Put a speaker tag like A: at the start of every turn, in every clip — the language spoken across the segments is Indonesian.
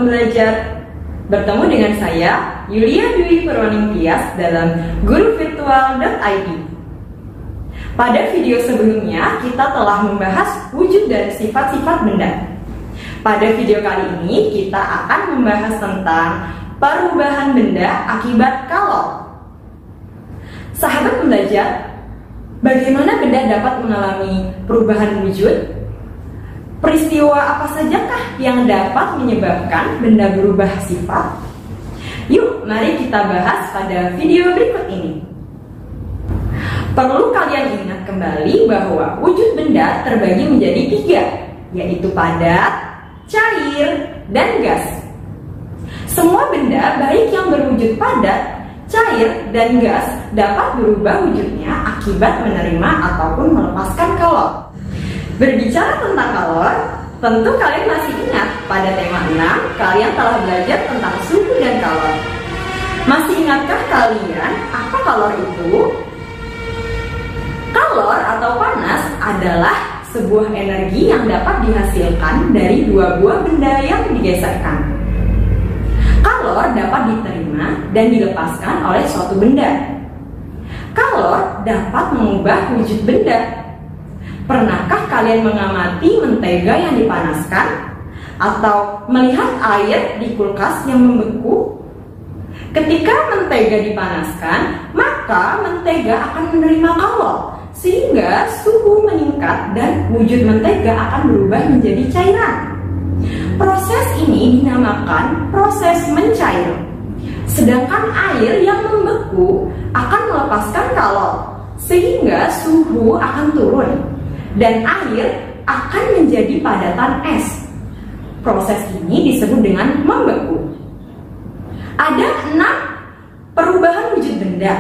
A: pembelajar. Bertemu dengan saya, Yulia Dwi Purwaningtyas dalam guruvirtual.id. Pada video sebelumnya, kita telah membahas wujud dan sifat-sifat benda. Pada video kali ini, kita akan membahas tentang perubahan benda akibat kalor. Sahabat pembelajar, bagaimana benda dapat mengalami perubahan wujud? Peristiwa apa sajakah yang dapat menyebabkan benda berubah sifat? Yuk, mari kita bahas pada video berikut ini. Perlu kalian ingat kembali bahwa wujud benda terbagi menjadi 3, yaitu padat, cair, dan gas. Semua benda baik yang berwujud padat, cair, dan gas dapat berubah wujudnya akibat menerima ataupun melepaskan kalor. Berbicara tentang kalor, tentu kalian masih ingat pada tema 6 kalian telah belajar tentang suhu dan kalor. Masih ingatkah kalian apa kalor itu? Kalor atau panas adalah sebuah energi yang dapat dihasilkan dari dua buah benda yang digeserkan. Kalor dapat diterima dan dilepaskan oleh suatu benda. Kalor dapat mengubah wujud benda. Pernahkah kalian mengamati mentega yang dipanaskan atau melihat air di kulkas yang membeku? Ketika mentega dipanaskan, maka mentega akan menerima kalor sehingga suhu meningkat dan wujud mentega akan berubah menjadi cairan. Proses ini dinamakan proses mencair. Sedangkan air yang membeku akan melepaskan kalor sehingga suhu akan turun dan air akan menjadi padatan es. Proses ini disebut dengan membeku. Ada 6 perubahan wujud benda,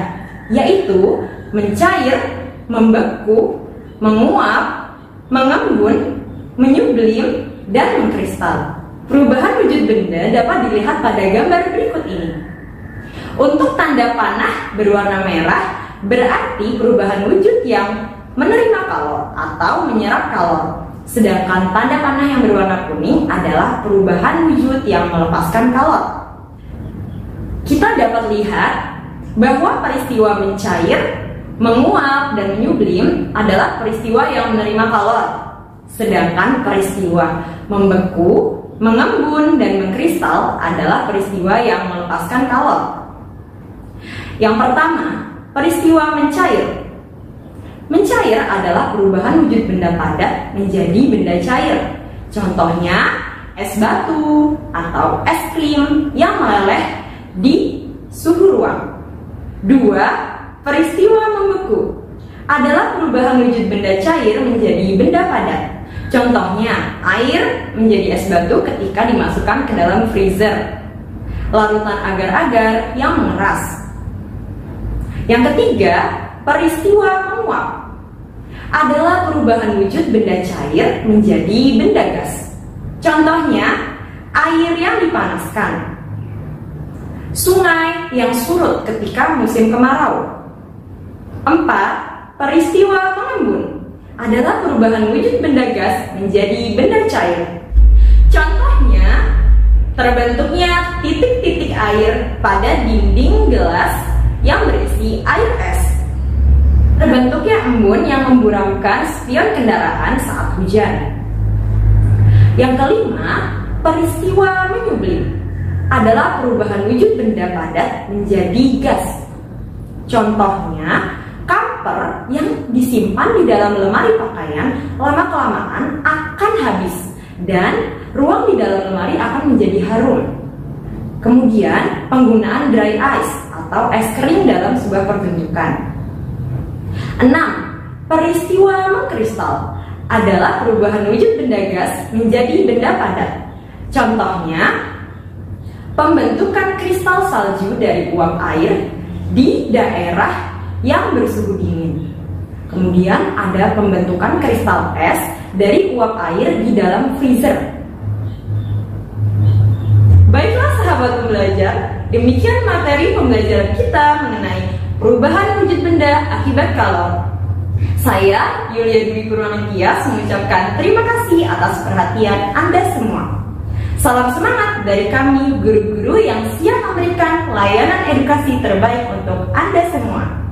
A: yaitu mencair, membeku, menguap, mengembun, menyublim, dan mengkristal. Perubahan wujud benda dapat dilihat pada gambar berikut ini. Untuk tanda panah berwarna merah berarti perubahan wujud yang menerima kalor atau menyerap kalor. Sedangkan tanda panah yang berwarna kuning adalah perubahan wujud yang melepaskan kalor. Kita dapat lihat bahwa peristiwa mencair, menguap, dan menyublim adalah peristiwa yang menerima kalor. Sedangkan peristiwa membeku, mengembun, dan mengkristal adalah peristiwa yang melepaskan kalor. Yang pertama, peristiwa mencair. Mencair adalah perubahan wujud benda padat menjadi benda cair. Contohnya, es batu atau es krim yang meleleh di suhu ruang. 2. Peristiwa membeku adalah perubahan wujud benda cair menjadi benda padat. Contohnya, air menjadi es batu ketika dimasukkan ke dalam freezer. Larutan agar-agar yang mengeras. Yang ketiga, peristiwa menguap adalah perubahan wujud benda cair menjadi benda gas. Contohnya, air yang dipanaskan, sungai yang surut ketika musim kemarau. 4. Peristiwa mengembun adalah perubahan wujud benda gas menjadi benda cair. Contohnya, terbentuknya titik-titik air pada dinding gelas yang berisi air es. Terbentuknya embun yang memburamkan spion kendaraan saat hujan. Yang kelima, peristiwa menyublim adalah perubahan wujud benda padat menjadi gas. Contohnya, kamper yang disimpan di dalam lemari pakaian lama-kelamaan akan habis dan ruang di dalam lemari akan menjadi harum. Kemudian, penggunaan dry ice atau es kering dalam sebuah pertunjukan. 6. Peristiwa mengkristal adalah perubahan wujud benda gas menjadi benda padat. Contohnya, pembentukan kristal salju dari uap air di daerah yang bersuhu dingin. Kemudian ada pembentukan kristal es dari uap air di dalam freezer. Baiklah sahabat pembelajar, demikian materi pembelajaran kita mengenai perubahan wujud benda akibat kalor. Saya, Yulia Dwi Purwaningtyas, mengucapkan terima kasih atas perhatian Anda semua. Salam semangat dari kami, guru-guru yang siap memberikan layanan edukasi terbaik untuk Anda semua.